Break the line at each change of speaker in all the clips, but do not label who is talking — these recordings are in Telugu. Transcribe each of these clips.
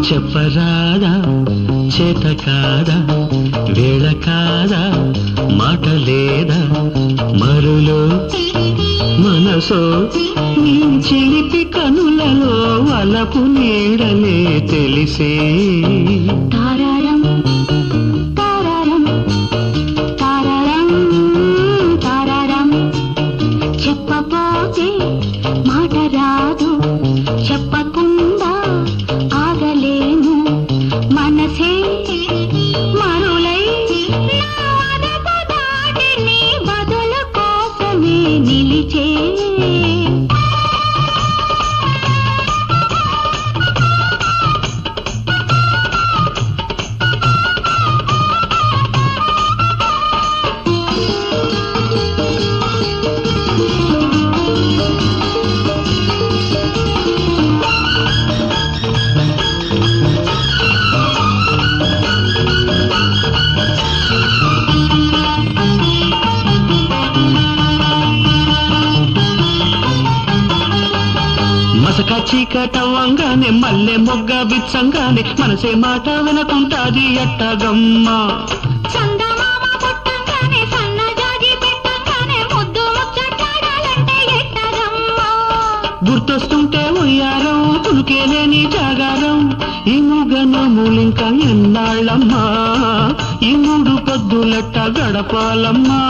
చెప్పరాదా చేత కాదా వేళ కాదా మాట లేదా మరులో మనసో నీ చిలిపి కనులలో వలపు నీడలే తెలిసే
తారారం తారారం తారారం తారారం చెప్పపోతే మాట రాదు చెప్పకుండా ఆగలేను మనసే మరులై నా వదపు దాటి నీ బదులు కోసమే నిలిచే
మసక చీకటవ్వంగానే మల్లె మొగ్గ విచ్చంగానే మనసే మాట వినకుంటాది ఎట్టగమ్మా
చందమామ పుట్టంగానే సన్నజాజి పెట్టంగానే ముద్దు ముచ్చటాడాలంటే ఎట్టగమ్మా
గుర్తొస్తుంటే ఉయ్యారం తులుకేలేని జాగారం ఈ ముగనములింక ఎన్నాళ్ళమ్మా ఈ మూడు పొద్దులెట్ట గడపాలమ్మా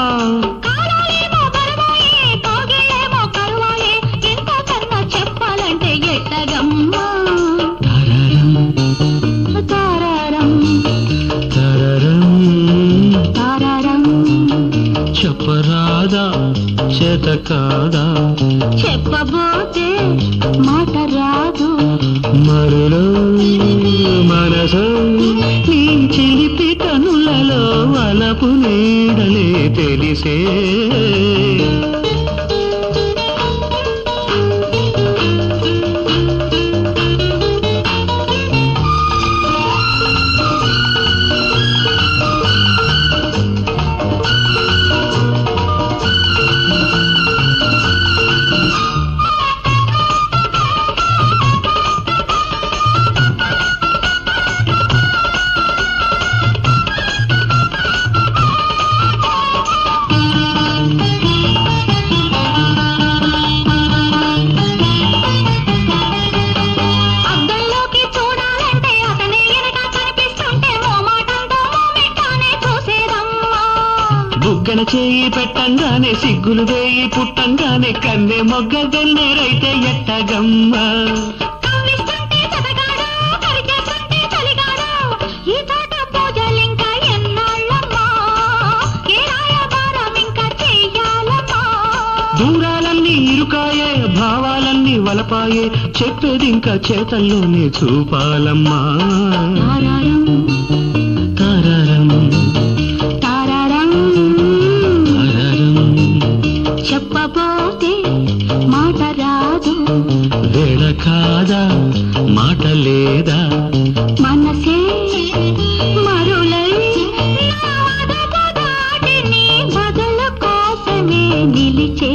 కాలాలేమో బరువాయే కోగిలేమో కరువాయే ఇంతకన్నా చెప్పాలంటే ఎట్టగమ్మా
తరరం
తారారం
తరరం
తారారం
చెప్పరాదా చేత కాదా
చెప్పబోతే మాట రాదు
మరులో మనసు నీ చిలిపి కనులలో వలపు నీడలే తెలిసే
అద్దంలోకి చూడాలంటే అతనే ఎనక కనిపిస్తుంటే మోమాటంతో మోమిట్టానే చూసేదమ్మా
బుగ్గన చేయి పెట్టంగానే సిగ్గులు వేయి పుట్టంగానే కన్నె మొగ్గ గన్నేరైతే ఎట్టగమ్మా
కవ్విస్తుంటే సతగాడు కరిచేస్తుంటే చలిగాడు ఈ తోట పూజలింకా ఎన్నాళ్ళమ్మా ఏ రాయబారం ఇంకా చెయ్యాలమ్మా
దూరాలన్నీ ఇరుకాయే భావాలన్నీ వలపాయే చెప్పేది ఇంకా చేతల్లోనే చూపాలమ్మా
తారారం
తరరం
తారారం
తరరం
చెప్పబోతే మాట రాదు
వేళ కాదా మాట లేదా
మనసే మరులై నా వదపు దాటి నీ బదులు కోసమే నిలిచే